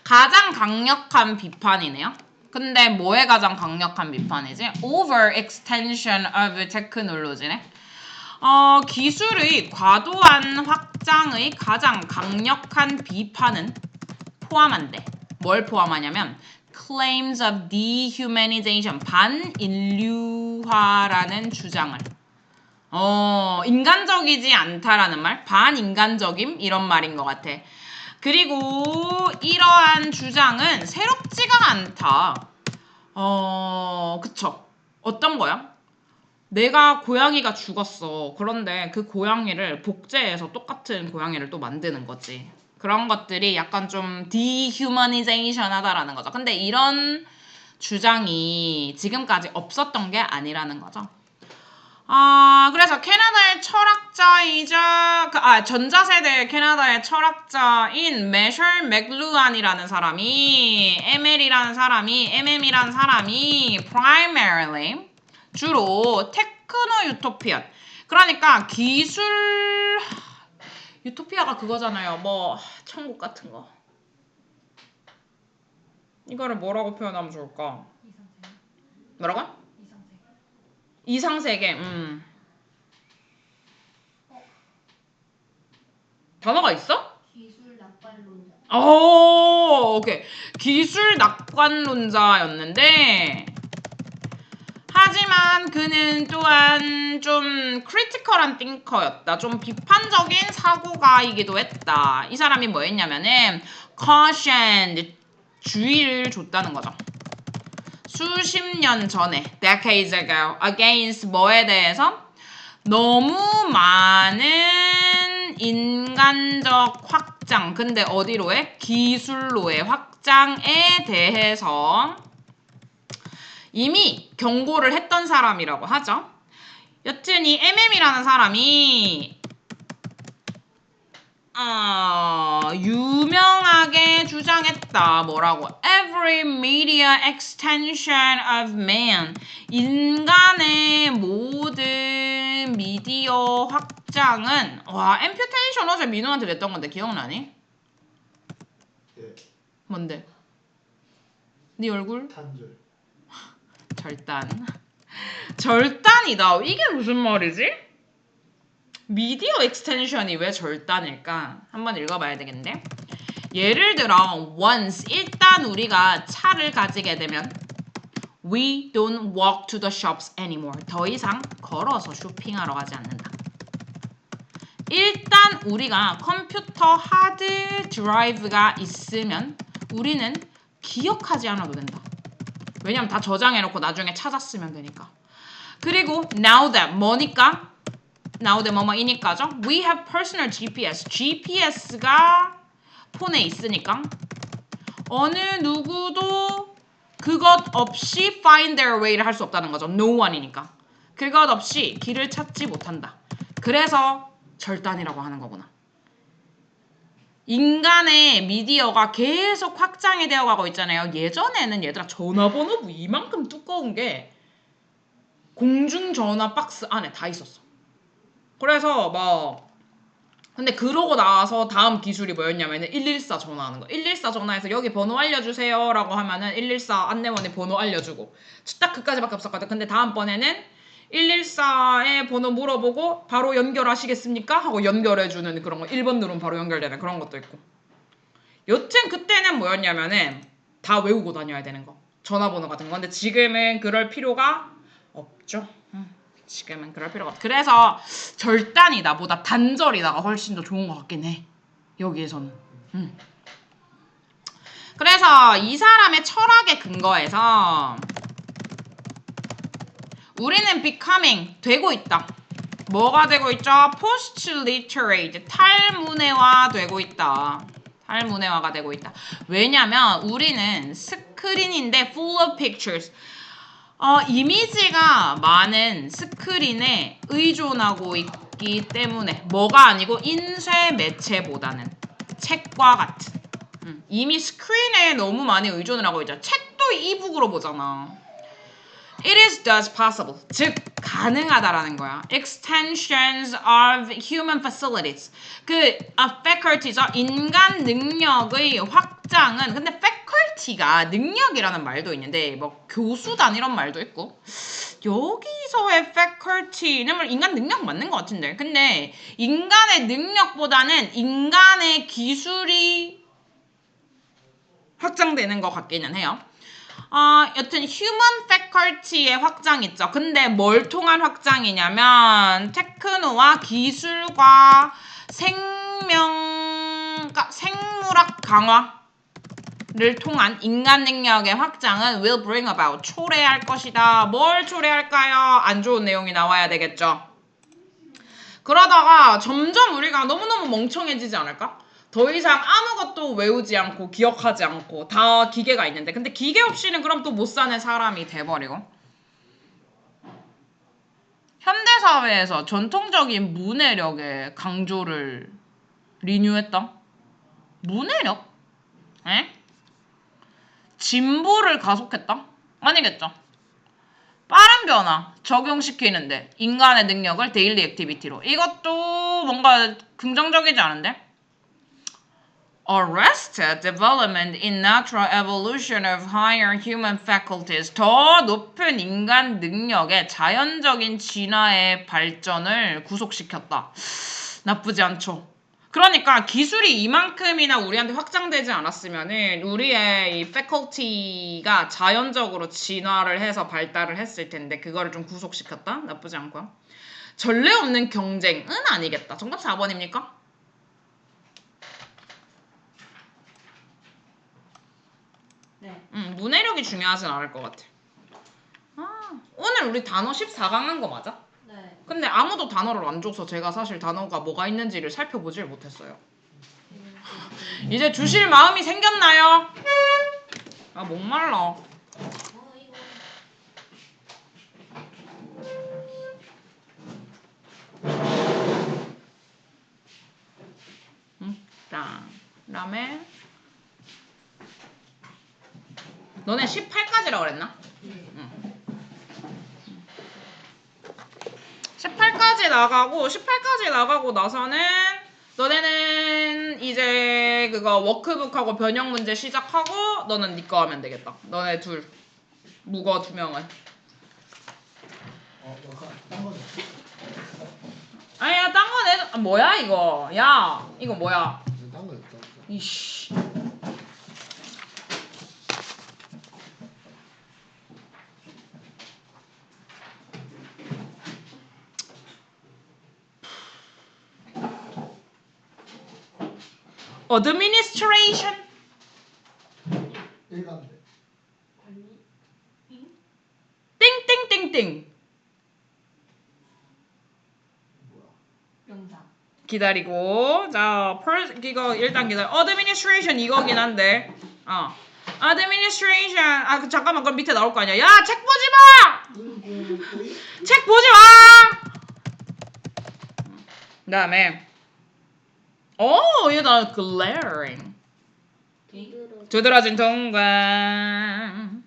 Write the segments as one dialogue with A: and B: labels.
A: 가장 강력한 비판이네요. 근데 뭐에 가장 강력한 비판이지? Overextension of technology네. 기술의 과도한 확장의 가장 강력한 비판은 포함한대. 뭘 포함하냐면 claims of dehumanization, 반인류화라는 주장을. 인간적이지 않다라는 말, 반인간적임 이런 말인 것 같아. 그리고 이러한 주장은 새롭지가 않다. 그쵸. 어떤 거야? 내가 고양이가 죽었어. 그런데 그 고양이를 복제해서 똑같은 고양이를 또 만드는 거지. 그런 것들이 약간 좀 dehumanization 하다라는 거죠. 근데 이런 주장이 지금까지 없었던 게 아니라는 거죠. 그래서 캐나다의 철학자이자 전자세대 캐나다의 철학자인 매셜 맥루안이라는 사람이 MM이라는 사람이 primarily 주로 테크노 유토피안, 그러니까 기술 유토피아가 그거잖아요. 뭐 천국 같은 거. 이거를 뭐라고 표현하면 좋을까? 뭐라고? 이상세계. 단어가 있어?
B: 기술 낙관론자.
A: 오케이. 기술 낙관론자였는데, 하지만 그는 또한 좀 크리티컬한 띵커였다. 좀 비판적인 사고가이기도 했다. 이 사람이 뭐 했냐면은 caution, 주의를 줬다는 거죠. 수십 년 전에, decades ago, against 뭐에 대해서? 너무 많은 인간적 확장, 근데 어디로 해? 기술로의 확장에 대해서 이미 경고를 했던 사람이라고 하죠. 여튼 이 MM이라는 사람이 유명하게 주장했다. 뭐라고? Every media extension of man. 인간의 모든 미디어 확장은 앰퓨테이션 어제 민우한테 냈던 건데 기억나니?
C: 예.
A: 뭔데? 네 얼굴?
C: 탄절.
A: 절단이다. 이게 무슨 말이지? 미디어 익스텐션이 왜 절단일까? 한번 읽어봐야 되겠는데. 예를 들어 once, 일단 우리가 차를 가지게 되면 we don't walk to the shops anymore. 더 이상 걸어서 쇼핑하러 가지 않는다. 일단 우리가 컴퓨터 하드 드라이브가 있으면 우리는 기억하지 않아도 된다. 왜냐면 다 저장해놓고 나중에 찾았으면 되니까. 그리고 now that 뭐니까? now that 뭐뭐이니까죠. We have personal GPS. GPS가 폰에 있으니까 어느 누구도 그것 없이 find their way를 할 수 없다는 거죠. No one이니까. 그것 없이 길을 찾지 못한다. 그래서 절단이라고 하는 거구나. 인간의 미디어가 계속 확장이 되어가고 있잖아요. 예전에는 얘들아 전화번호부 이만큼 두꺼운 게 공중전화 박스 안에 다 있었어. 그래서 근데 그러고 나서 다음 기술이 뭐였냐면 114 전화하는 거. 114 전화해서 여기 번호 알려주세요 라고 하면은 114 안내원이 번호 알려주고 딱 그까지밖에 없었거든. 근데 다음번에는 114의 번호 물어보고 바로 연결하시겠습니까? 하고 연결해주는 그런 거. 1번 누르면 바로 연결되는 그런 것도 있고. 여튼 그때는 뭐였냐면은 다 외우고 다녀야 되는 거. 전화번호 같은 거. 근데 지금은 그럴 필요가 없죠. 지금은 그럴 필요가 없어. 그래서 절단이 나보다 단절이 나가 훨씬 더 좋은 것 같긴 해. 여기에서는. 그래서 이 사람의 철학에 근거해서 우리는 becoming 되고 있다. 뭐가 되고 있죠? post-literate 탈문해화 되고 있다. 탈문해화가 되고 있다. 왜냐면 우리는 스크린인데 full of pictures. 이미지가 많은 스크린에 의존하고 있기 때문에 뭐가 아니고 인쇄 매체보다는 책과 같은 이미 스크린에 너무 많이 의존을 하고 있죠. 책도 이북으로 보잖아. It is thus possible. 즉 가능하다라는 거야. Extensions of human facilities. faculties죠. 인간 능력의 확장 확장은 근데 faculty가 능력이라는 말도 있는데 뭐 교수단 이런 말도 있고 여기서의 faculty는 인간 능력 맞는 것 같은데 근데 인간의 능력보다는 인간의 기술이 확장되는 것 같기는 해요. 여튼 human faculty의 확장 있죠. 근데 뭘 통한 확장이냐면 테크노와 기술과 생물학 강화를 통한 인간 능력의 확장은 will bring about 초래할 것이다. 뭘 초래할까요? 안 좋은 내용이 나와야 되겠죠. 그러다가 점점 우리가 너무너무 멍청해지지 않을까? 더 이상 아무것도 외우지 않고 기억하지 않고 다 기계가 있는데 근데 기계 없이는 그럼 또 못 사는 사람이 돼버리고 현대사회에서 전통적인 문해력의 강조를 리뉴했다? 문해력? 에? 진보를 가속했다? 아니겠죠. 빠른 변화 적용시키는데 인간의 능력을 데일리 액티비티로 이것도 뭔가 긍정적이지 않은데? Arrested development in natural evolution of higher human faculties. 더 높은 인간 능력의 자연적인 진화의 발전을 구속시켰다. 나쁘지 않죠. 그러니까 기술이 이만큼이나 우리한테 확장되지 않았으면은 우리의 이 faculty가 자연적으로 진화를 해서 발달을 했을 텐데 그거를 좀 구속시켰다? 나쁘지 않고요. 전례 없는 경쟁은 아니겠다. 정답 4번입니까?
B: 네.
A: 문해력이 중요하진 않을 것 같아. 오늘 우리 단어 14강 한 거 맞아?
B: 네.
A: 근데 아무도 단어를 안 줘서 제가 사실 단어가 뭐가 있는지를 살펴보질 못했어요. 이제 주실 마음이 생겼나요? 목말라.
B: 이거.
A: 자, 그다음에 너네 18까지라고 그랬나? 응. 18까지 나가고 나서는 너네는 이제 그거 워크북하고 변형 문제 시작하고 너는 네 거 하면 되겠다. 너네 둘 묵어 2명은.
C: 딴 거는
A: 아니야 딴 거 내. 뭐야 이거? 야 이거 뭐야?
C: 딴 거였다.
A: 이씨. Administration.
C: 일간데.
A: 띵띵띵띵.
C: 뭐야?
B: 명사.
A: 기다리고 자 이거 일단 기다려. Administration 이거긴 한데. Administration. 잠깐만 그럼 밑에 나올 거 아니야. 야 책 보지 마. 책 보지 마. 그다음에 얘다 glaring. 두드러진 통관.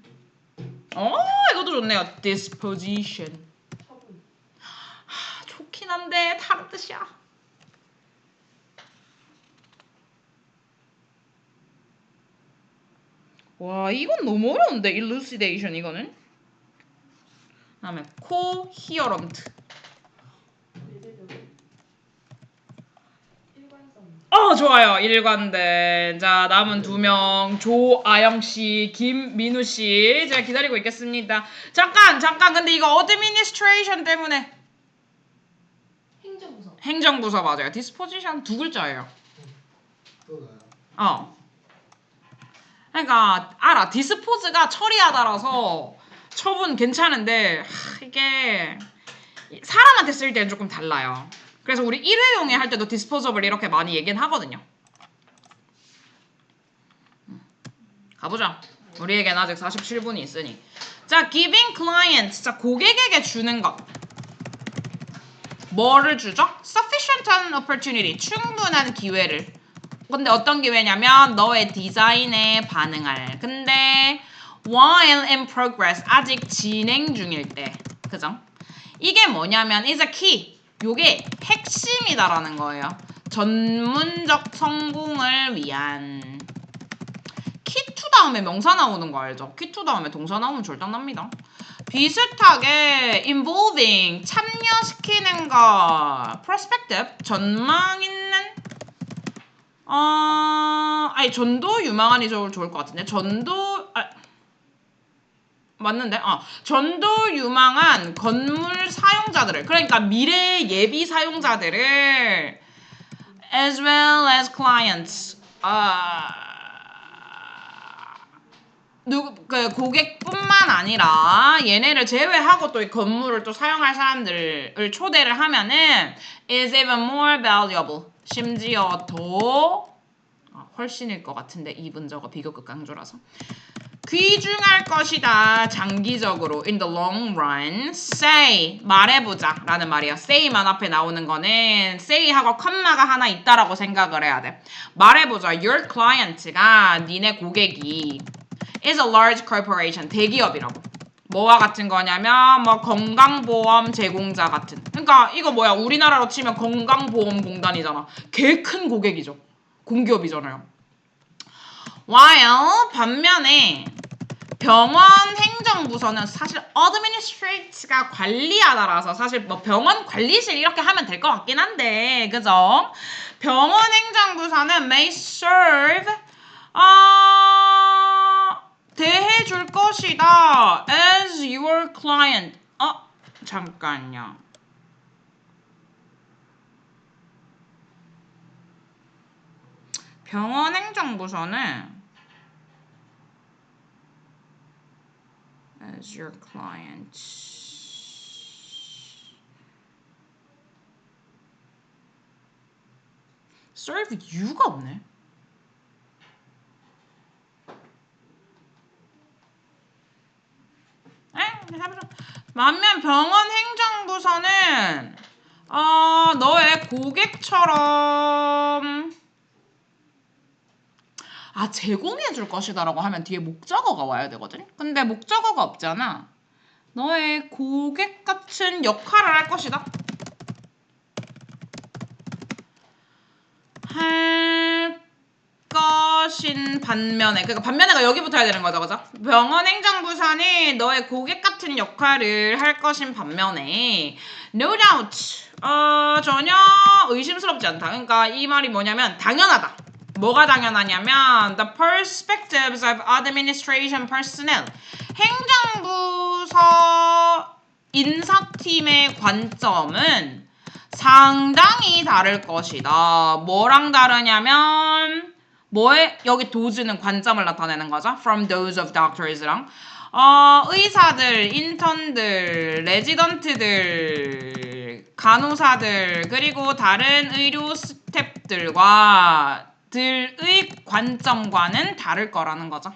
A: 이것도 좋네요. disposition.
B: 처분.
A: 좋긴 한데 다른 뜻이야. 와 이건 너무 어려운데 elucidation 이거는. 그다음에 coherent. 좋아요. 일관된. 자, 남은 2명. 조아영씨, 김민우씨. 제가 기다리고 있겠습니다. 잠깐. 근데 이거 administration 때문에.
B: 행정부서.
A: 행정부서 맞아요. disposition 2글자예요.
C: 또
A: 그러니까 알아. dispose가 처리하다라서 처분 괜찮은데 이게 사람한테 쓸 때는 조금 달라요. 그래서 우리 일회용에 할 때도 disposable 이렇게 많이 얘기는 하거든요. 가보자. 우리에겐 아직 47분이 있으니. 자, giving client. 자, 고객에게 주는 것. 뭐를 주죠? sufficient opportunity. 충분한 기회를. 근데 어떤 기회냐면 너의 디자인에 반응할. 근데 while in progress. 아직 진행 중일 때. 그죠? 이게 뭐냐면 is a key. 요게 핵심이다라는 거예요. 전문적 성공을 위한. 다음에 명사 나오는 거 알죠? Q2 다음에 동사 나오면 절대 안 납니다. 비슷하게 involving 참여시키는 거 perspective 전망 있는 아니 전도 유망한이 좋을 것 같은데 맞는데? 전도 유망한 건물 사용자들을 그러니까 미래 예비 사용자들을 as well as clients 그 고객뿐만 아니라 얘네를 제외하고 또 이 건물을 또 사용할 사람들을 초대를 하면은 is even more valuable 심지어 더 훨씬일 것 같은데 이 문제가 비교급 강조라서 귀중할 것이다. 장기적으로 in the long run say 말해보자 라는 말이야. say만 앞에 나오는 거는 say하고 컴마가 하나 있다라고 생각을 해야 돼. 말해보자. your client가 니네 고객이 is a large corporation 대기업이라고. 뭐와 같은 거냐면 뭐 건강보험 제공자 같은. 그러니까 이거 뭐야 우리나라로 치면 건강보험공단이잖아. 개 큰 고객이죠. 공기업이잖아요. while 반면에 병원 행정부서는 사실 administrate가 관리하다라서 사실 뭐 병원 관리실 이렇게 하면 될 것 같긴 한데 그죠? 병원 행정부서는 may serve 대해줄 것이다 as your client 잠깐요. 병원 행정부서는 as your client serve you가 없네. 반면 병원 행정부서는 너의 고객처럼 제공해 줄 것이다라고 하면 뒤에 목적어가 와야 되거든. 근데 목적어가 없잖아. 너의 고객 같은 역할을 할 것이다. 할 것인 반면에 그러니까 반면에가 여기 붙어야 되는 거죠, 그죠? 병원 행정부서는 너의 고객 같은 역할을 할 것인 반면에 no doubt 전혀 의심스럽지 않다. 그러니까 이 말이 뭐냐면 당연하다. 뭐가 당연하냐면 the perspectives of administration personnel 행정부서 인사팀의 관점은 상당히 다를 것이다. 뭐랑 다르냐면 여기 도즈는 관점을 나타내는 거죠. From those of doctors랑 의사들, 인턴들, 레지던트들, 간호사들 그리고 다른 의료 스태프들과 들의 관점과는 다를 거라는 거죠.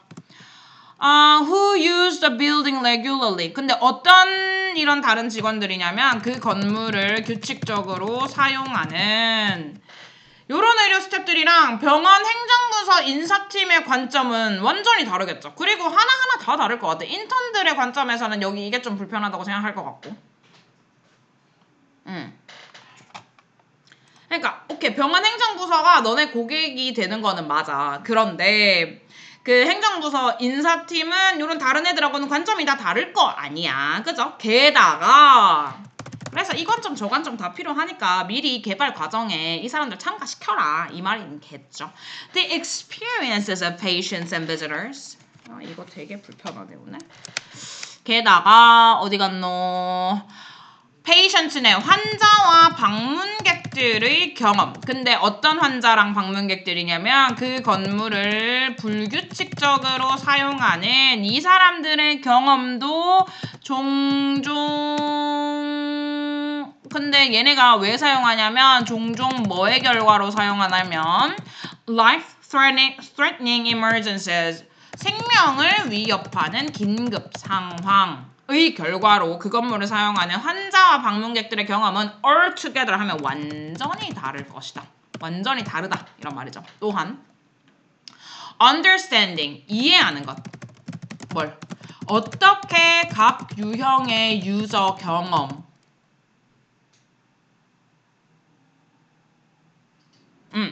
A: Who use the building regularly. 근데 어떤 이런 다른 직원들이냐면 그 건물을 규칙적으로 사용하는 요런 의료 스태프들이랑 병원 행정부서 인사팀의 관점은 완전히 다르겠죠. 그리고 하나하나 다 다를 것 같아. 인턴들의 관점에서는 여기 이게 좀 불편하다고 생각할 것 같고. 그러니까 오케이 병원 행정부서가 너네 고객이 되는 거는 맞아. 그런데 그 행정부서 인사팀은 이런 다른 애들하고는 관점이 다 다를 거 아니야. 그죠? 게다가 그래서 이 관점 저 관점 다 필요하니까 미리 개발 과정에 이 사람들 참가시켜라. 이 말이겠죠. The experiences of patients and visitors. 이거 되게 불편하네 오늘. 게다가 어디 갔노? 페이션츠네 환자와 방문객들의 경험. 근데 어떤 환자랑 방문객들이냐면 그 건물을 불규칙적으로 사용하는 이 사람들의 경험도 종종 근데 얘네가 왜 사용하냐면 종종 뭐의 결과로 사용하냐면 life-threatening emergencies 생명을 위협하는 긴급 상황 의 결과로 그 건물을 사용하는 환자와 방문객들의 경험은 altogether 하면 완전히 다를 것이다. 완전히 다르다. 이런 말이죠. 또한 understanding, 이해하는 것. 뭘? 어떻게 각 유형의 유저 경험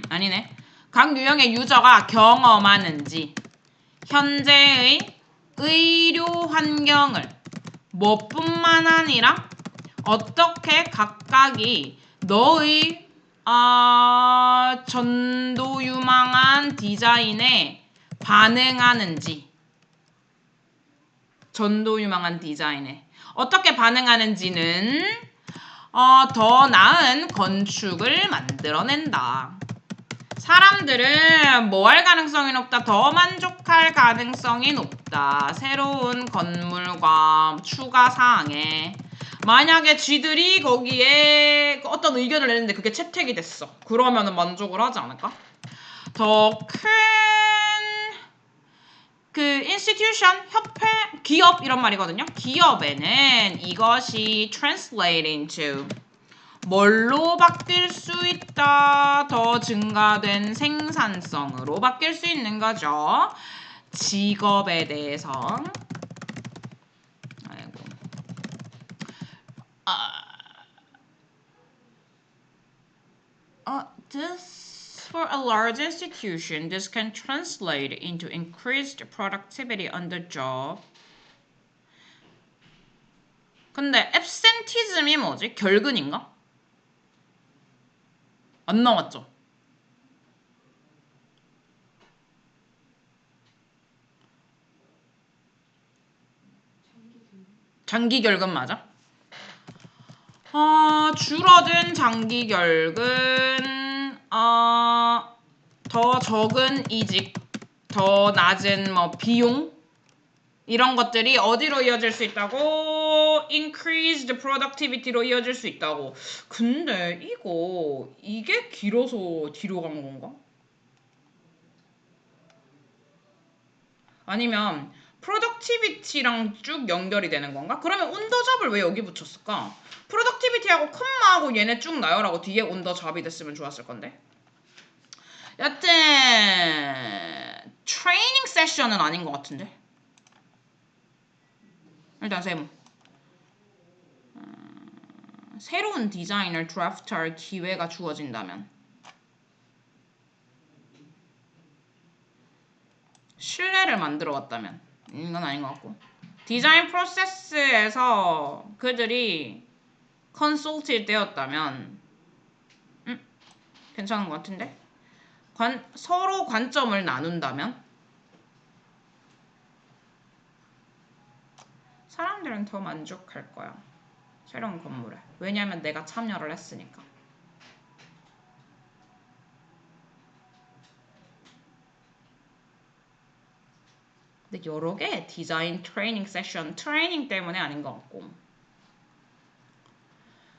A: 아니네. 각 유형의 유저가 경험하는지 현재의 의료 환경을 뭐뿐만 아니라 어떻게 각각이 너의 전도유망한 디자인에 반응하는지, 전도유망한 디자인에 어떻게 반응하는지는 더 나은 건축을 만들어낸다. 사람들은 뭐 할 가능성이 높다? 더 만족할 가능성이 높다. 새로운 건물과 추가 사항에. 만약에 쥐들이 거기에 어떤 의견을 내는데 그게 채택이 됐어. 그러면은 만족을 하지 않을까? 더 큰 그 institution, 협회, 기업 이런 말이거든요. 기업에는 이것이 translate into 뭘로 바뀔 수 있다? 더 증가된 생산성으로 바뀔 수 있는 거죠. 직업에 대해서. 아이고. This for a large institution, this can translate into increased productivity on the job. 근데 absenteeism이 뭐지? 결근인가? 안 나왔죠? 장기 결근 맞아? 줄어든 장기 결근, 더 적은 이직, 더 낮은 뭐 비용 이런 것들이 어디로 이어질 수 있다고? Increased productivity로 이어질 수 있다고. 근데 이게 길어서 뒤로 간 건가? 아니면 productivity랑 쭉 연결이 되는 건가? 그러면 on the job을 왜 여기 붙였을까? productivity하고 컴마하고 얘네 쭉 나열하고 뒤에 on the job이 됐으면 좋았을 건데. 여튼 트레이닝 세션은 아닌 것 같은데. 일단 세모. 새로운 디자인을 드래프트할 기회가 주어진다면 신뢰를 만들어 왔다면 이건 아닌 것 같고 디자인 프로세스에서 그들이 컨설팅 되었다면 괜찮은 것 같은데 서로 관점을 나눈다면 사람들은 더 만족할 거야. 새로운 건물에. 왜냐면 내가 참여를 했으니까. 근데 여러 개 디자인 트레이닝 세션 트레이닝 때문에 아닌 것 같고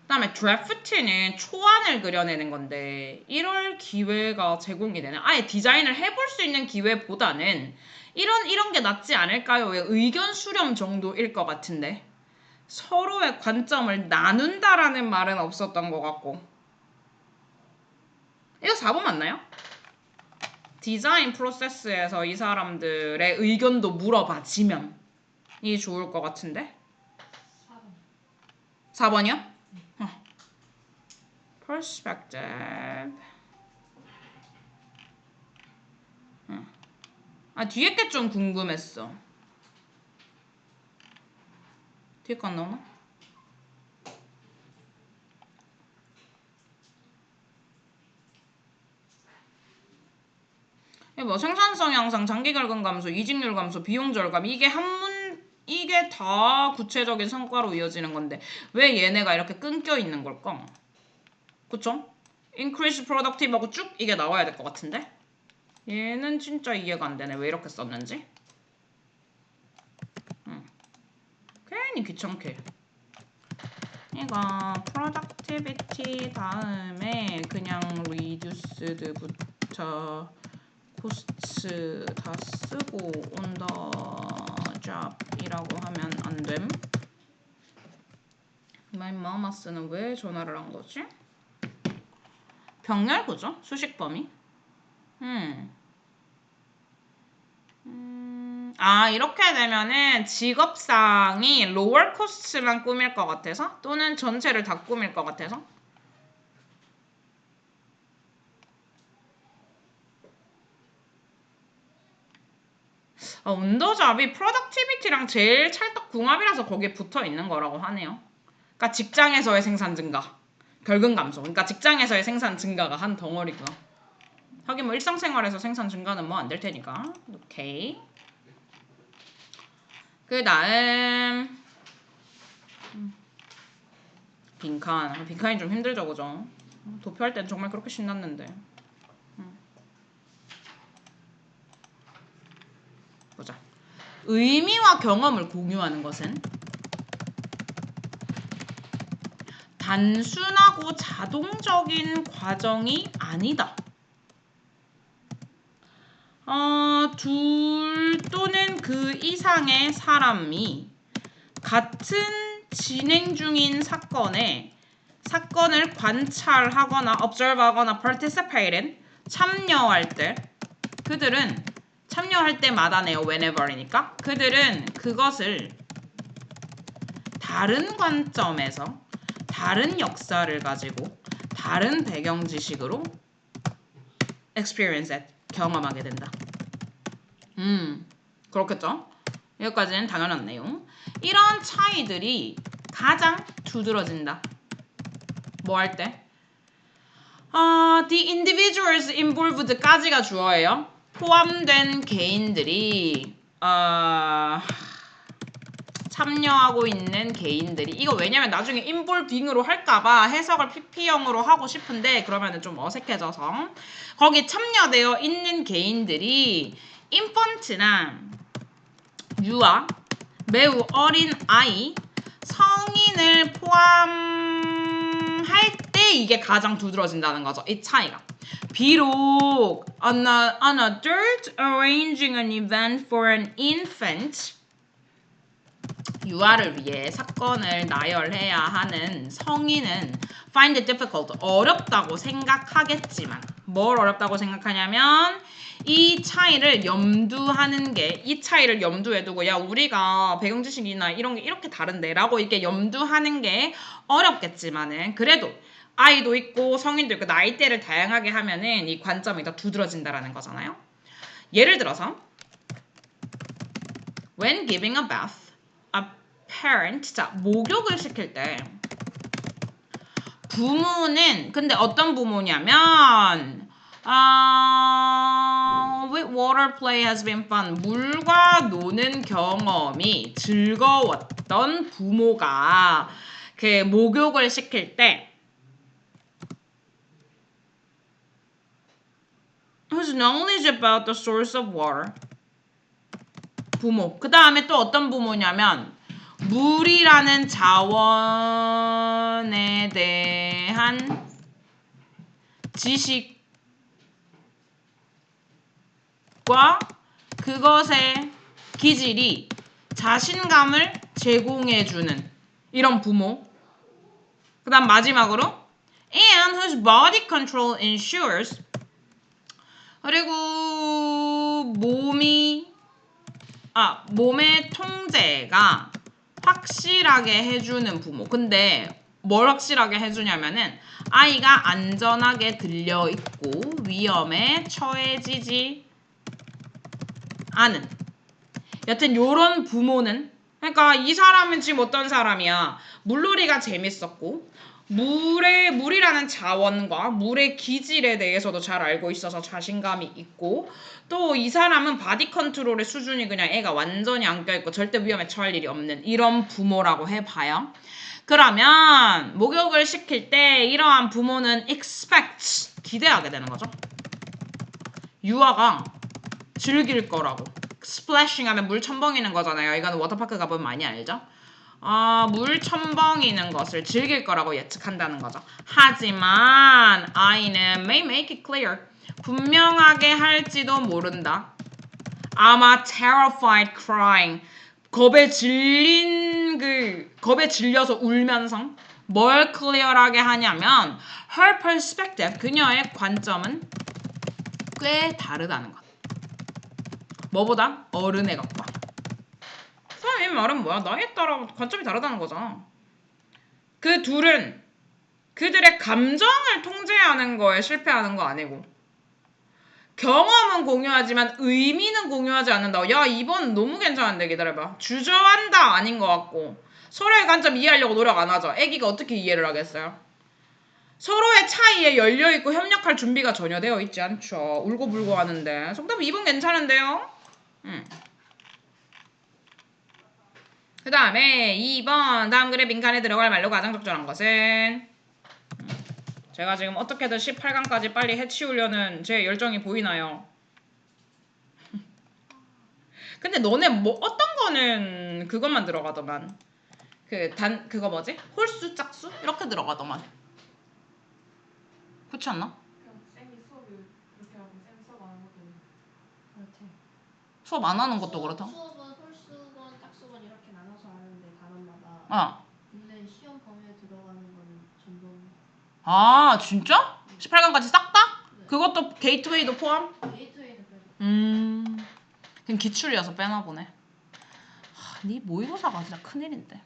A: 그다음에 드래프트는 초안을 그려내는 건데 이럴 기회가 제공이 되는 아예 디자인을 해볼 수 있는 기회보다는 이런 게 낫지 않을까요?의 의견 수렴 정도일 것 같은데 서로의 관점을 나눈다라는 말은 없었던 것 같고 이거 4번 맞나요? 디자인 프로세스에서 이 사람들의 의견도 물어봐지면 이 좋을 것 같은데
B: 4번.
A: 4번이요? perspective 뒤에 게 좀 궁금했어. 뒤에 거 안 나오나? 뭐 생산성 향상, 장기 결근 감소, 이직률 감소, 비용 절감 이게 다 구체적인 성과로 이어지는 건데 왜 얘네가 이렇게 끊겨 있는 걸까? 그쵸? increase productive하고 쭉 이게 나와야 될 것 같은데 얘는 진짜 이해가 안 되네. 왜 이렇게 썼는지? 괜히 귀찮게. 얘가 productivity 다음에 그냥 reduced부터 costs 다 쓰고 on the job이라고 하면 안 됨. My mama스는 왜 전화를 한 거지? 병렬 구조? 수식 범위? 이렇게 되면은 직업상이 lower cost만 꾸밀 것 같아서 또는 전체를 다 꾸밀 것 같아서 온더잡이 productivity랑 제일 찰떡궁합이라서 거기에 붙어 있는 거라고 하네요. 그러니까 직장에서의 생산 증가, 결근 감소. 그러니까 직장에서의 생산 증가가 한 덩어리구나. 하긴 뭐 일상생활에서 생산 증가는 뭐 안 될 테니까. 오케이. 그 다음 빈칸. 빈칸이 좀 힘들죠, 그죠? 도표할 땐 정말 그렇게 신났는데. 보자. 의미와 경험을 공유하는 것은 단순하고 자동적인 과정이 아니다. 둘 또는 그 이상의 사람이 같은 진행 중인 사건을 관찰하거나 observe하거나 participate in 참여할 때 그들은 참여할 때마다네요. whenever이니까 그들은 그것을 다른 관점에서 다른 역사를 가지고 다른 배경 지식으로 experience it 경험하게 된다. 그렇겠죠? 여기까지는 당연한 내용. 이런 차이들이 가장 두드러진다. 뭐 할 때? The individuals involved까지가 주어예요. 포함된 개인들이 참여하고 있는 개인들이 이거 왜냐면 나중에 involving으로 할까봐 해석을 PP형으로 하고 싶은데 그러면은 좀 어색해져서 거기 참여되어 있는 개인들이 infant나 유아, 매우 어린 아이, 성인을 포함할 때 이게 가장 두드러진다는 거죠. 이 차이가. 비록 on adult arranging an event for an infant 유아를 위해 사건을 나열해야 하는 성인은 find it difficult 어렵다고 생각하겠지만 뭘 어렵다고 생각하냐면 이 차이를 염두하는 게 이 차이를 염두에 두고 야 우리가 배경 지식이나 이런 게 이렇게 다른데 라고 이렇게 염두하는 게 어렵겠지만은 그래도 아이도 있고 성인도 있고 나이대를 다양하게 하면은 이 관점이 더 두드러진다라는 거잖아요. 예를 들어서 when giving a bath a parent 자 목욕을 시킬 때 부모는 근데 어떤 부모냐면 with water play has been fun 물과 노는 경험이 즐거웠던 부모가 그 목욕을 시킬 때 whose knowledge about the source of water 부모. 그 다음에 또 어떤 부모냐면 물이라는 자원에 대한 지식과 그것의 기질이 자신감을 제공해주는 이런 부모. 그 다음 마지막으로 and whose body control ensures 그리고 몸의 통제가 확실하게 해주는 부모. 근데 뭘 확실하게 해주냐면은 아이가 안전하게 들려있고 위험에 처해지지 않은 여튼 요런 부모는 그러니까 이 사람은 지금 어떤 사람이야. 물놀이가 재밌었고 물이라는 자원과 물의 기질에 대해서도 잘 알고 있어서 자신감이 있고 또 이 사람은 바디 컨트롤의 수준이 그냥 애가 완전히 안 껴있고 절대 위험에 처할 일이 없는 이런 부모라고 해봐요. 그러면 목욕을 시킬 때 이러한 부모는 expect 기대하게 되는 거죠. 유아가 즐길 거라고. 스플래싱 하면 물 첨벙이는 거잖아요. 이거는 워터파크 가보면 많이 알죠? 물 첨벙이는 것을 즐길 거라고 예측한다는 거죠. 하지만 아이는 may make it clear. 분명하게 할지도 모른다. 아마 terrified crying. 겁에 질려서 울면서 뭘 클리어하게 하냐면 her perspective, 그녀의 관점은 꽤 다르다는 것. 뭐보다? 어른의 것과. 이 말은 뭐야? 나이에 따라 관점이 다르다는 거잖아. 그 둘은 그들의 감정을 통제하는 거에 실패하는 거 아니고 경험은 공유하지만 의미는 공유하지 않는다. 야, 이번 너무 괜찮은데. 기다려봐. 주저한다 아닌 것 같고 서로의 관점 이해하려고 노력 안 하죠. 애기가 어떻게 이해를 하겠어요? 서로의 차이에 열려있고 협력할 준비가 전혀 되어 있지 않죠. 울고불고 하는데. 정답 2번 괜찮은데요? 그 다음에 2번 다음 글에 빈칸에 들어갈 말로 가장 적절한 것은 제가 지금 어떻게든 18강까지 빨리 해치우려는 제 열정이 보이나요? 근데 너네 뭐 어떤 거는 그것만 들어가더만 그거 뭐지? 홀수 짝수? 이렇게 들어가더만 그렇지 않나?
B: 그냥 쌤이 수업을 이렇게 하고 쌤 수업 안 하는 것도 그렇지.
A: 수업 안 하는 것도 그렇다?
B: 수업은 홀수건 짝수건 이렇게 나눠서 하는데 단원마다.
A: 어.
B: 근데 시험 범위에 들어가는 건 전부.
A: 아 진짜? 18강까지 싹 다?
B: 네.
A: 그것도 게이트웨이도 포함?
B: 게이트웨이도 빼고.
A: 그냥 기출이어서 빼나 보네. 네 모의고사가 진짜 큰일인데.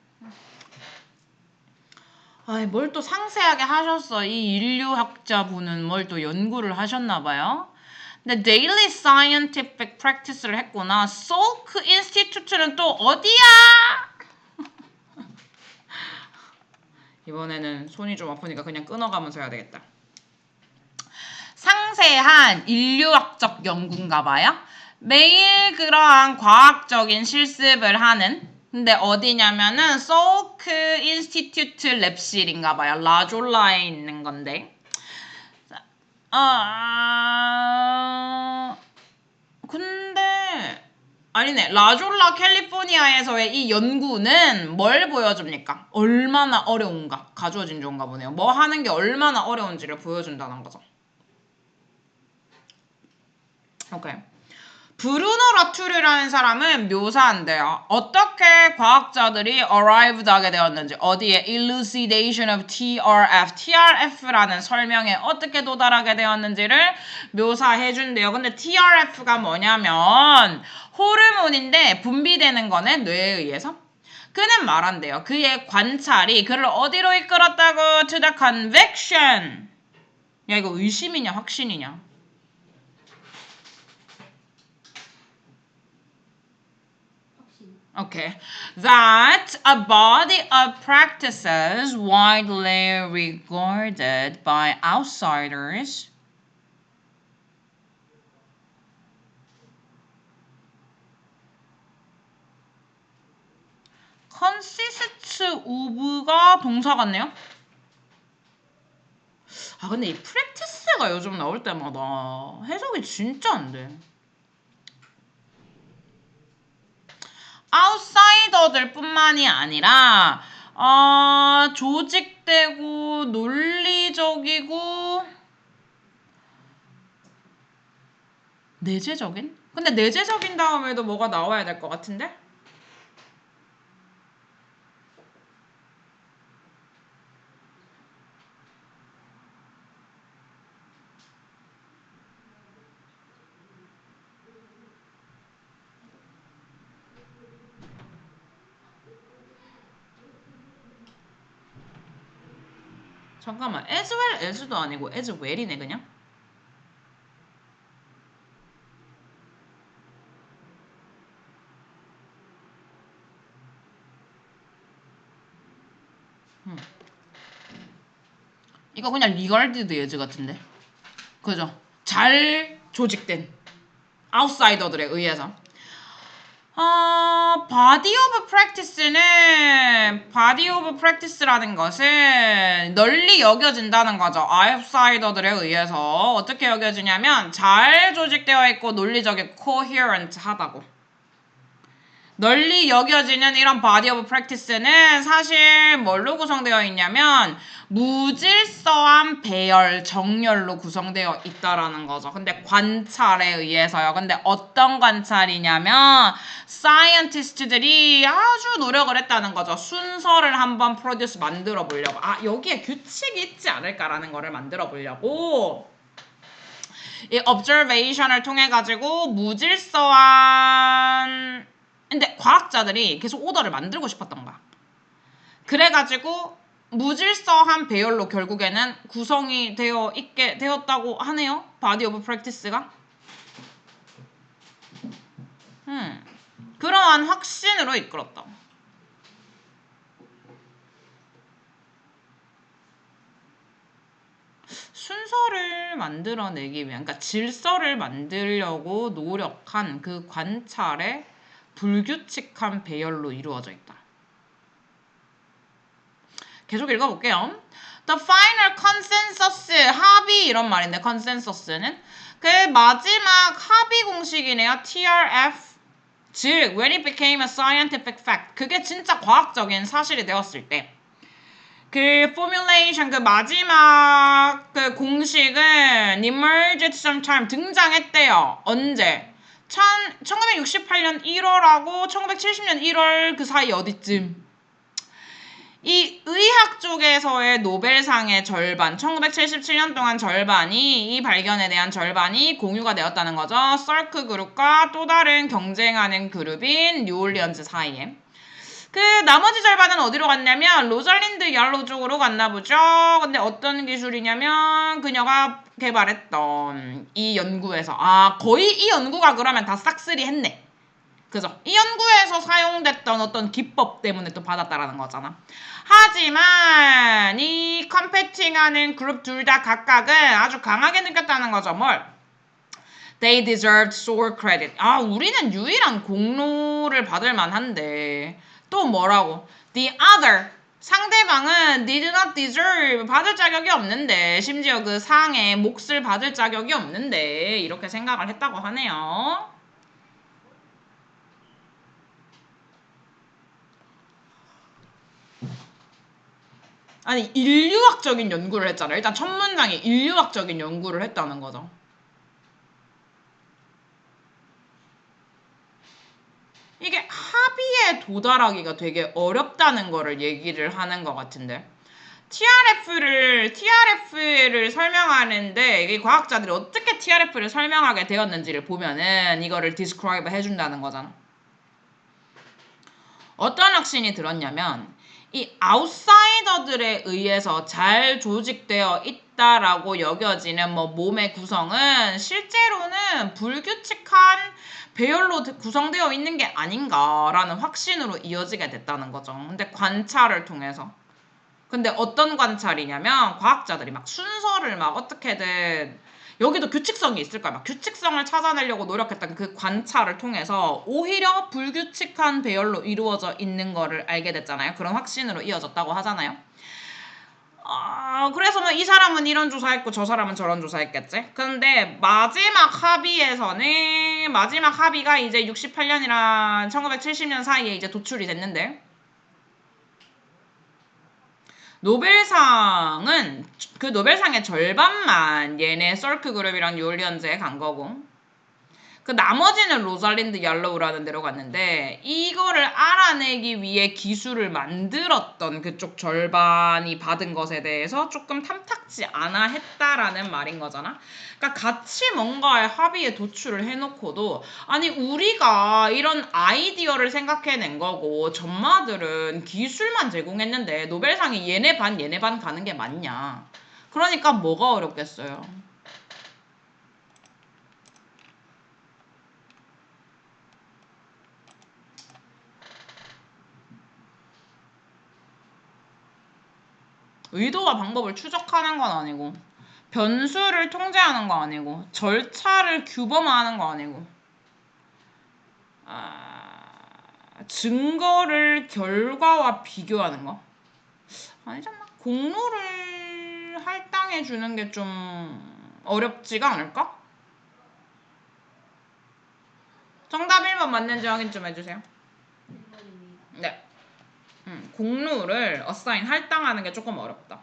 A: 아이 뭘 또 상세하게 하셨어. 이 인류학자분은 뭘 또 연구를 하셨나 봐요. 근데 Daily Scientific Practice를 했구나. Salk Institute는 또 어디야? 이번에는 손이 좀 아프니까 그냥 끊어가면서 해야 되겠다. 상세한 인류학적 연구인가 봐요. 매일 그러한 과학적인 실습을 하는 근데 어디냐면은 소크 인스티튜트 랩실인가 봐요. 라졸라에 있는 건데. 근데 아니네. 라졸라 캘리포니아에서의 이 연구는 뭘 보여줍니까? 얼마나 어려운가 가주어진 조인가 보네요. 뭐 하는 게 얼마나 어려운지를 보여준다는 거죠. 오케이. 브루노 라투르라는 사람은 묘사한대요. 어떻게 과학자들이 arrived 하게 되었는지 어디에 elucidation of TRF, TRF라는 설명에 어떻게 도달하게 되었는지를 묘사해준대요. 근데 TRF가 뭐냐면 호르몬인데 분비되는 거는 뇌에 의해서 그는 말한대요. 그의 관찰이 그를 어디로 이끌었다고? To the conviction. 야 이거 의심이냐 확신이냐? Okay, that a body of practices widely regarded by outsiders consists of가 동사 같네요. 아 근데 이 practice가 요즘 나올 때마다 해석이 진짜 안 돼. 아웃사이더들 뿐만이 아니라 조직되고 논리적이고 내재적인? 근데 내재적인 다음에도 뭐가 나와야 될 것 같은데? 잠깐만, as well as도 아니고 as well이네 그냥? 이거 그냥 리가르디드 예즈 같은데? 그죠? 잘 조직된 아웃사이더들에 의해서 body of practice는 body of practice라는 것은 널리 여겨진다는 거죠. 아웃사이더들에 의해서 어떻게 여겨지냐면 잘 조직되어 있고 논리적이고 coherent하다고. 널리 여겨지는 이런 body of practice는 사실 뭘로 구성되어 있냐면 무질서한 배열, 정렬로 구성되어 있다라는 거죠. 근데 관찰에 의해서요. 근데 어떤 관찰이냐면 사이언티스트들이 아주 노력을 했다는 거죠. 순서를 한번 프로듀스 만들어 보려고. 여기에 규칙이 있지 않을까라는 거를 만들어 보려고 이 observation을 통해 가지고 무질서한 근데 과학자들이 계속 오더를 만들고 싶었던 거야. 그래가지고 무질서한 배열로 결국에는 구성이 되어 있게 되었다고 하네요. 바디 오브 프랙티스가. 이러한 확신으로 이끌었다. 순서를 만들어내기 위한, 그러니까 질서를 만들려고 노력한 그 관찰의 불규칙한 배열로 이루어져 있다. 계속 읽어볼게요. The final consensus, 합의 이런 말인데 consensus는 그 마지막 합의 공식이네요. TRF. 즉, when it became a scientific fact. 그게 진짜 과학적인 사실이 되었을 때. 그 formulation, 그 마지막 그 공식은 emerged sometime 등장했대요. 언제? 1968년 1월하고 1970년 1월 그 사이 어디쯤? 이 의학 쪽에서의 노벨상의 절반, 1977년 동안 절반이, 이 발견에 대한 절반이 공유가 되었다는 거죠. 서크 그룹과 또 다른 경쟁하는 그룹인 뉴올리언즈 사이에. 그 나머지 절반은 어디로 갔냐면 로잘린드 얄로우 쪽으로 갔나 보죠. 근데 어떤 기술이냐면 그녀가 개발했던 이 연구에서, 거의 이 연구가 그러면 다 싹쓸이 했네. 그죠? 이 연구에서 사용됐던 어떤 기법 때문에 또 받았다라는 거잖아. 하지만 이 컴peting하는 그룹 둘 다 각각은 아주 강하게 느꼈다는 거죠. 뭘? They deserved sole credit. 우리는 유일한 공로를 받을 만한데 또 뭐라고? The other. 상대방은 did not deserve. 받을 자격이 없는데, 심지어 그 상의 몫을 받을 자격이 없는데 이렇게 생각을 했다고 하네요. 아니, 인류학적인 연구를 했잖아요. 일단 첫 문장에 인류학적인 연구를 했다는 거죠. 이게 합의에 도달하기가 되게 어렵다는 거를 얘기를 하는 것 같은데. TRF를 설명하는데, 이게 과학자들이 어떻게 TRF를 설명하게 되었는지를 보면은 이거를 describe 해준다는 거잖아. 어떤 확신이 들었냐면, 이 아웃사이더들에 의해서 잘 조직되어 있다라고 여겨지는 몸의 구성은 실제로는 불규칙한 배열로 구성되어 있는 게 아닌가라는 확신으로 이어지게 됐다는 거죠. 근데 관찰을 통해서. 근데 어떤 관찰이냐면 과학자들이 막 순서를 막 어떻게든, 여기도 규칙성이 있을 거야. 막 규칙성을 찾아내려고 노력했던 그 관찰을 통해서 오히려 불규칙한 배열로 이루어져 있는 거를 알게 됐잖아요. 그런 확신으로 이어졌다고 하잖아요. 그래서 뭐 이 사람은 이런 조사했고 저 사람은 저런 조사했겠지. 근데 마지막 합의가 이제 68년이랑 1970년 사이에 이제 도출이 됐는데, 노벨상은 그 노벨상의 절반만 얘네 서크 그룹이랑 뉴올리언즈에 간 거고, 그 나머지는 로잘린드 얄로우라는 데로 갔는데, 이거를 알아내기 위해 기술을 만들었던 그쪽 절반이 받은 것에 대해서 조금 탐탁지 않아 했다라는 말인 거잖아. 그러니까 같이 뭔가의 합의에 도출을 해놓고도, 아니 우리가 이런 아이디어를 생각해낸 거고 전마들은 기술만 제공했는데 노벨상이 얘네 반 가는 게 맞냐. 그러니까 뭐가 어렵겠어요. 의도와 방법을 추적하는 건 아니고, 변수를 통제하는 거 아니고, 절차를 규범화하는 거 아니고, 증거를 결과와 비교하는 거 아니잖아. 공로를 할당해 주는 게 좀 어렵지가 않을까? 정답 1번 맞는지 확인 좀 해주세요.
B: 1번입니다.
A: 네. 공로를 어사인 할당하는 게 조금 어렵다.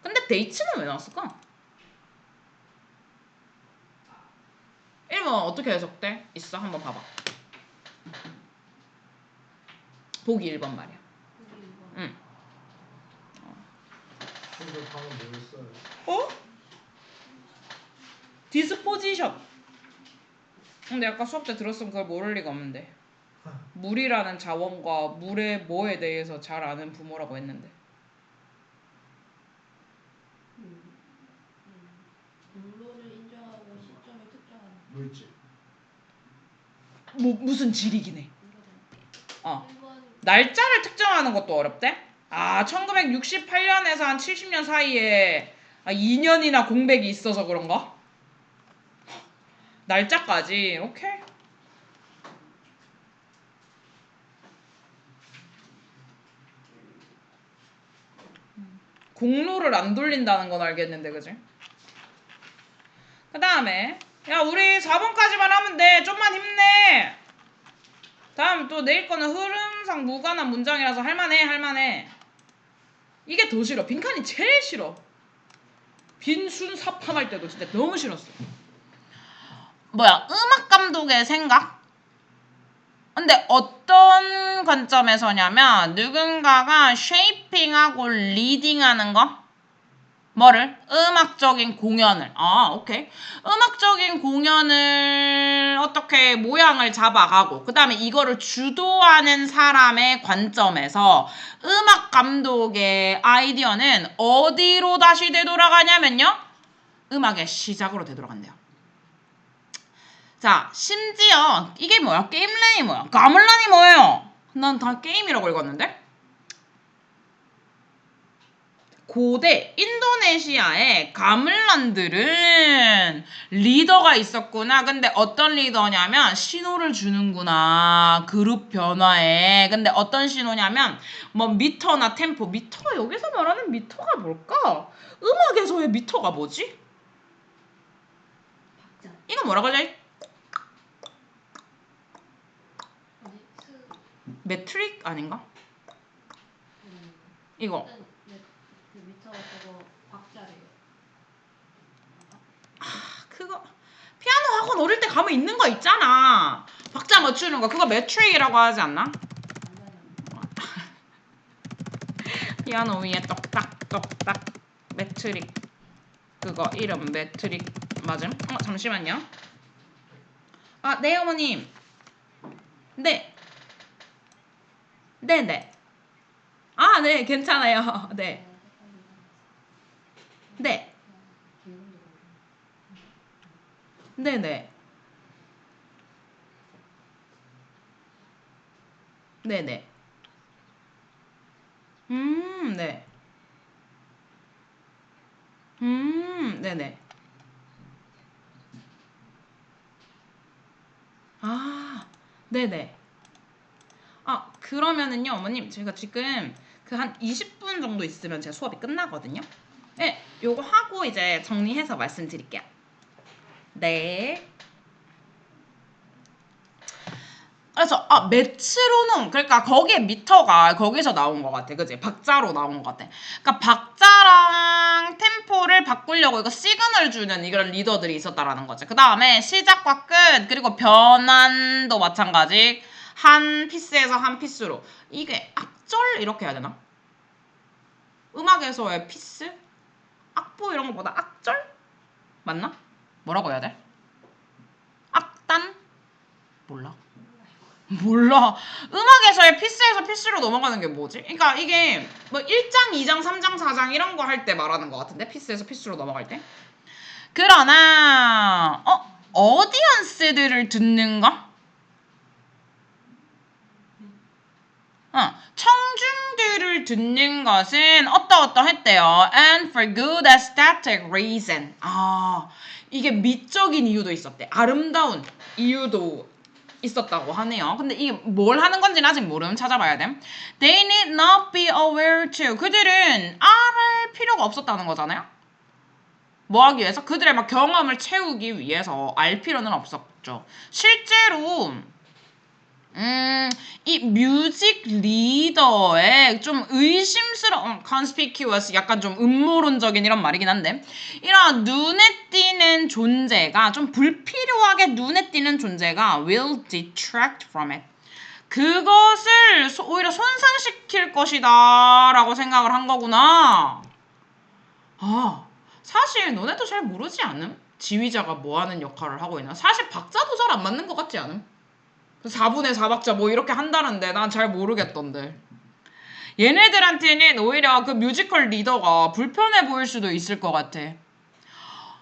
A: 근데 데이트는 왜 나왔을까? 1번 어떻게 해석돼? 있어? 한번 봐봐. 보기 1번 말이야.
B: 보기 1번.
A: 응.
C: 근데 방금 뭐였어요?
A: 어? 디스포지션. 근데 아까 수업 때 들었으면 그걸 모를 리가 없는데. 물이라는 자원과 물의 뭐에 대해서 잘 아는 부모라고 했는데.
B: 공로를 인정하고 시점을 특정하는.
C: 물질.
A: 무슨 질이긴 해. 어.
B: 1번
A: 날짜를 특정하는 것도 어렵대? 1968년에서 한 70년 사이에 2년이나 공백이 있어서 그런가? 날짜까지. 오케이. 공로를 안 돌린다는 건 알겠는데, 그지? 그 다음에 야, 우리 4번까지만 하면 돼. 좀만 힘내. 다음 또 내일 거는 흐름상 무관한 문장이라서 할만해. 이게 더 싫어. 빈칸이 제일 싫어. 빈순 삽함할 때도 진짜 너무 싫었어. 뭐야, 음악 감독의 생각? 근데 어떤 관점에서냐면 누군가가 쉐이핑하고 리딩하는 거? 뭐를? 음악적인 공연을. 오케이. 음악적인 공연을 어떻게 모양을 잡아가고 그 다음에 이거를 주도하는 사람의 관점에서 음악 감독의 아이디어는 어디로 다시 되돌아가냐면요. 음악의 시작으로 되돌아간대요. 자, 심지어 이게 뭐야? 게임란이 뭐야? 가물란이 뭐예요? 난 다 게임이라고 읽었는데? 고대 인도네시아의 가물란들은 리더가 있었구나. 근데 어떤 리더냐면 신호를 주는구나. 그룹 변화에. 근데 어떤 신호냐면 뭐 미터나 템포. 미터가 여기서 말하는 미터가 뭘까? 음악에서의 미터가 뭐지?
B: 박자
A: 이거 뭐라 그래?
B: 어디 스
A: 매트릭 아닌가? 이거.
B: 그 미터가 저거 박자래요.
A: 그거 피아노 학원 어릴 때 가면 있는 거 있잖아. 박자 맞추는 거. 그거 매트릭이라고 하지 않나?
B: 안 되나?
A: 피아노 위에 똑딱똑딱 매트릭. 그거 이름 매트릭 맞음? 잠시만요. 네 어머님. 네. 네네. 네 괜찮아요. 네. 네. 네네. 네네. 네. 네네. 네네. 그러면은요, 어머님, 제가 지금 그 한 20분 정도 있으면 제 수업이 끝나거든요. 네, 요거 하고 이제 정리해서 말씀드릴게요. 네. 그래서 메트로놈, 그러니까 거기에 미터가 거기서 나온 것 같아. 그지? 박자로 나온 것 같아. 그러니까 박자랑 템포를 바꾸려고 이거 시그널 주는 이런 리더들이 있었다라는 거지. 그 다음에 시작과 끝, 그리고 변환도 마찬가지. 한 피스에서 한 피스로. 이게 악절 이렇게 해야 되나? 음악에서의 피스? 악보 이런 것보다 악절? 맞나? 뭐라고 해야 돼? 악단? 몰라. 음악에서의 피스에서 피스로 넘어가는 게 뭐지? 그러니까 이게 뭐 1장, 2장, 3장, 4장 이런 거 할 때 말하는 것 같은데? 피스에서 피스로 넘어갈 때? 그러나 어디언스들을 듣는가? 청중들을 듣는 것은 어떠했대요. And for good aesthetic reason. 이게 미적인 이유도 있었대. 아름다운 이유도 있었다고 하네요. 근데 이게 뭘 하는 건지는 아직 모름. 찾아봐야 돼. They need not be aware to. 그들은 알할 필요가 없었다는 거잖아요. 뭐 하기 위해서? 그들의 막 경험을 채우기 위해서 알 필요는 없었죠. 실제로 이 뮤직 리더의 좀 의심스러운 conspicuous 약간 좀 음모론적인 이런 말이긴 한데 이런 눈에 띄는 존재가 좀 불필요하게 눈에 띄는 존재가 will detract from it. 그것을 오히려 손상시킬 것이다 라고 생각을 한 거구나. 사실 너네도 잘 모르지 않음? 지휘자가 뭐 하는 역할을 하고 있나? 사실 박자도 잘 안 맞는 것 같지 않음? 4분의 4박자 뭐 이렇게 한다는데 난 잘 모르겠던데. 얘네들한테는 오히려 그 뮤지컬 리더가 불편해 보일 수도 있을 것 같아.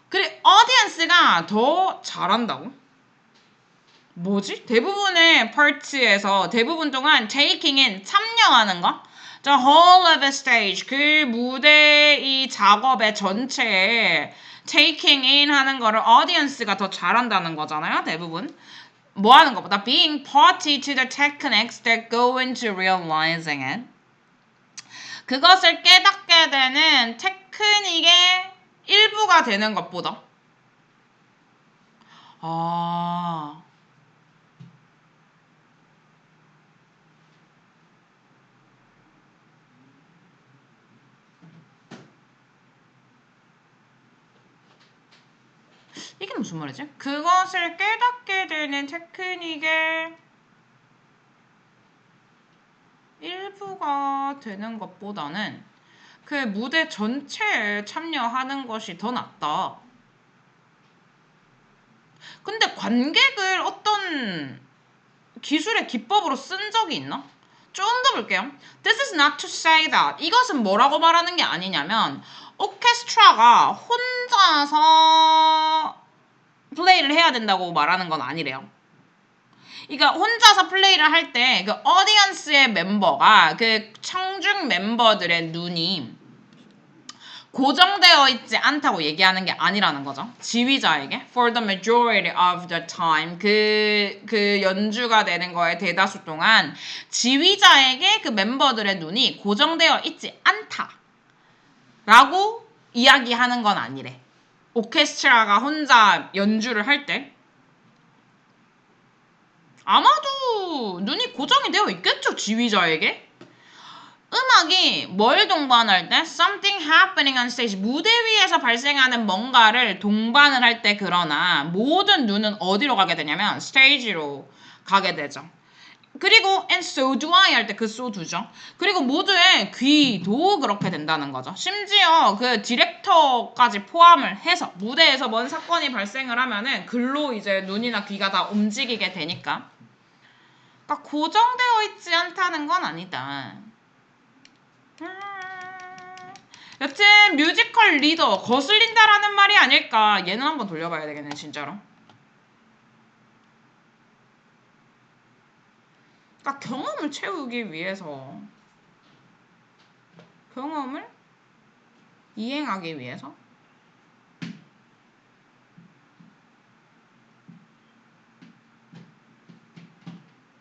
A: 그리고 어디언스가 더 잘한다고? 뭐지? 대부분의 parts에서 대부분 동안 taking인 참여하는 거. The whole of a stage 그 무대 이 작업의 전체에 taking in 하는 거를 audience가 더 잘한다는 거잖아요. 대부분. 뭐 하는 것보다 being party to the techniques that go into realizing it. 그것을 깨닫게 되는 테크닉의 일부가 되는 것보다. 아. 이게 무슨 말이지? 그것을 깨닫게 되는 테크닉의 일부가 되는 것보다는 그 무대 전체에 참여하는 것이 더 낫다. 근데 관객을 어떤 기술의 기법으로 쓴 적이 있나? 좀 더 볼게요. This is not to say that. 이것은 뭐라고 말하는 게 아니냐면 오케스트라가 혼자서 플레이를 해야 된다고 말하는 건 아니래요. 그러니까 혼자서 플레이를 할 때 그 어디언스의 멤버가 그 청중 멤버들의 눈이 고정되어 있지 않다고 얘기하는 게 아니라는 거죠. 지휘자에게 for the majority of the time 그 연주가 되는 거에 대다수 동안 지휘자에게 그 멤버들의 눈이 고정되어 있지 않다라고 이야기하는 건 아니래. 오케스트라가 혼자 연주를 할 때 아마도 눈이 고정이 되어 있겠죠, 지휘자에게. 음악이 뭘 동반할 때? Something happening on stage. 무대 위에서 발생하는 뭔가를 동반을 할 때 그러나 모든 눈은 어디로 가게 되냐면 스테이지로 가게 되죠. 그리고 and so do I 할 때 그 so do죠. 그리고 모두의 귀도 그렇게 된다는 거죠. 심지어 그 디렉터까지 포함을 해서 무대에서 뭔 사건이 발생을 하면은 글로 이제 눈이나 귀가 다 움직이게 되니까. 그러니까 고정되어 있지 않다는 건 아니다. 여튼 뮤지컬 리더 거슬린다라는 말이 아닐까. 얘는 한번 돌려봐야 되겠네 진짜로. 그러니까 경험을 채우기 위해서 경험을 이행하기 위해서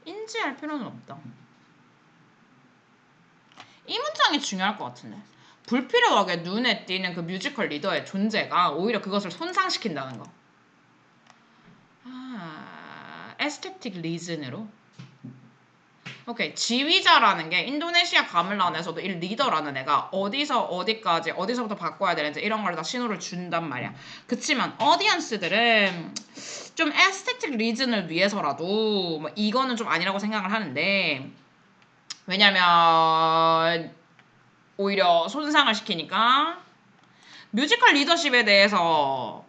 A: 인지할 필요는 없다. 이 문장이 중요할 것 같은데. 불필요하게 눈에 띄는 그 뮤지컬 리더의 존재가 오히려 그것을 손상시킨다는 거. 에스테틱 리즌으로. 오케이. 지휘자라는 게 인도네시아 가물란에서도 이 리더라는 애가 어디서 어디까지 어디서부터 바꿔야 되는지 이런 걸 다 신호를 준단 말이야. 그치만 어디언스들은 좀 에스테틱 리즌을 위해서라도 뭐 이거는 좀 아니라고 생각을 하는데 왜냐면 오히려 손상을 시키니까 뮤지컬 리더십에 대해서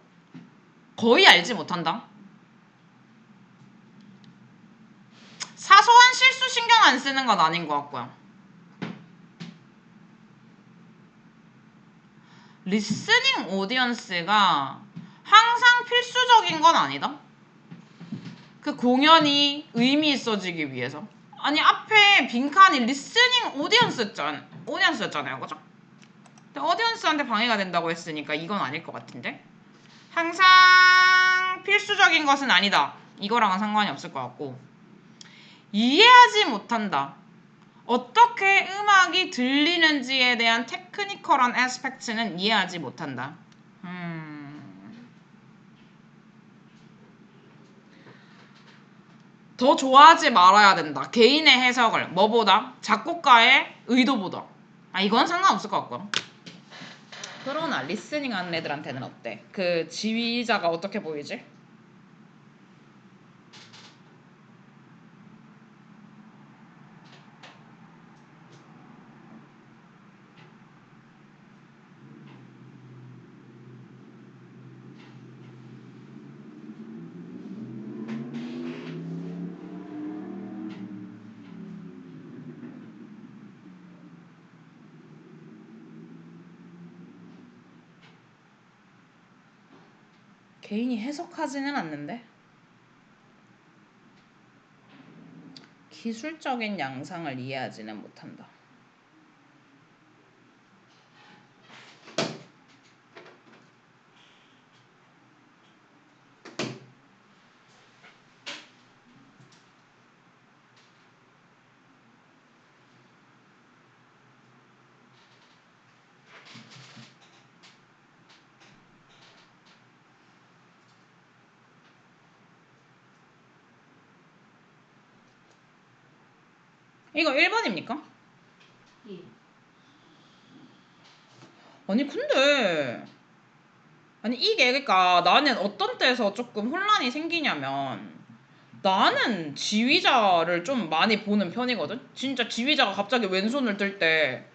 A: 거의 알지 못한다. 사소한 실수 신경 안 쓰는 건 아닌 것 같고요. 리스닝 오디언스가 항상 필수적인 건 아니다. 그 공연이 의미 있어지기 위해서. 아니 앞에 빈칸이 리스닝 오디언스였잖아요. 그죠? 근데 오디언스한테 방해가 된다고 했으니까 이건 아닐 것 같은데. 항상 필수적인 것은 아니다. 이거랑은 상관이 없을 것 같고. 이해하지 못한다. 어떻게 음악이 들리는지에 대한 테크니컬한 애스펙트는 이해하지 못한다. 더 좋아하지 말아야 된다. 개인의 해석을 뭐보다? 작곡가의 의도보다. 이건 상관없을 것 같고요. 그러나 리스닝 하는 애들한테는 어때? 그 지휘자가 어떻게 보이지? 개인이 해석하지는 않는데? 기술적인 양상을 이해하지는 못한다. 이거 1번입니까?
B: 예.
A: 아니 근데 아니 이게 그러니까 나는 어떤 때서 조금 혼란이 생기냐면 나는 지휘자를 좀 많이 보는 편이거든. 진짜 지휘자가 갑자기 왼손을 들 때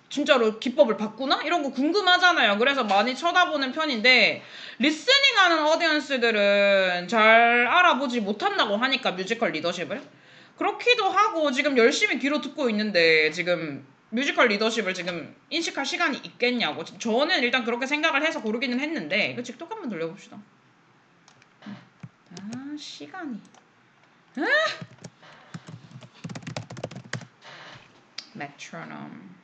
A: 진짜로 기법을 바꾸나? 이런 거 궁금하잖아요. 그래서 많이 쳐다보는 편인데 리스닝하는 어디언스들은 잘 알아보지 못한다고 하니까 뮤지컬 리더십을 그렇기도 하고 지금 열심히 귀로 듣고 있는데 지금 뮤지컬 리더십을 지금 인식할 시간이 있겠냐고. 저는 일단 그렇게 생각을 해서 고르기는 했는데 이거 직독 한번 돌려봅시다. 아 시간이 메트로놈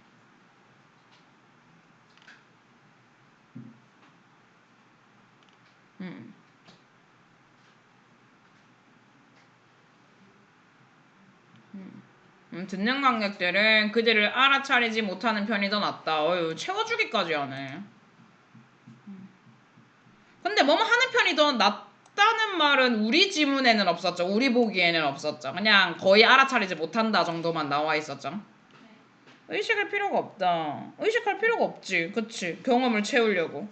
A: 듣는 관객들은 그들을 알아차리지 못하는 편이 더 낫다. 어휴 채워주기까지 하네. 근데 뭐뭐 하는 편이 더 낫다는 말은 우리 지문에는 없었죠. 우리 보기에는 없었죠. 그냥 거의 알아차리지 못한다 정도만 나와 있었죠. 의식할 필요가 없다. 의식할 필요가 없지. 그치. 경험을 채우려고.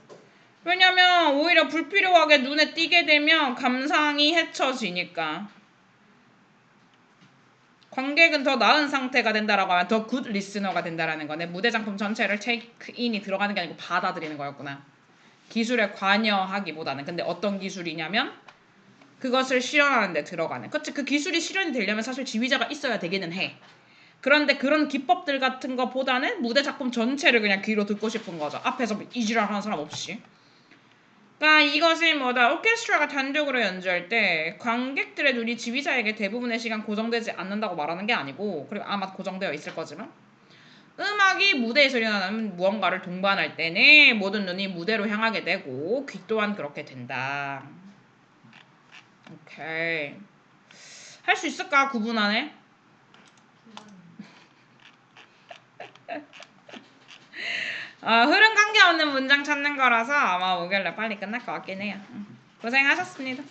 A: 왜냐면 오히려 불필요하게 눈에 띄게 되면 감상이 헤쳐지니까. 관객은 더 나은 상태가 된다라고 하면 더 굿 리스너가 된다라는 거네. 무대 작품 전체를 체크인이 들어가는 게 아니고 받아들이는 거였구나. 기술에 관여하기보다는. 근데 어떤 기술이냐면 그것을 실현하는 데 들어가는. 그치. 그 기술이 실현이 되려면 사실 지휘자가 있어야 되기는 해. 그런데 그런 기법들 같은 거보다는 무대 작품 전체를 그냥 귀로 듣고 싶은 거죠. 앞에서 이지랄 하는 사람 없이. 그러니까 이것이 뭐다. 오케스트라가 단독으로 연주할 때 관객들의 눈이 지휘자에게 대부분의 시간 고정되지 않는다고 말하는 게 아니고, 그리고 아마 고정되어 있을 거지만 음악이 무대에서 일어나는 무언가를 동반할 때는 모든 눈이 무대로 향하게 되고 귀 또한 그렇게 된다. 오케이. 할 수 있을까? 9분 안에? 흐름 관계없는 문장 찾는 거라서 아마 오길래 빨리 끝날 것 같긴 해요. 고생하셨습니다.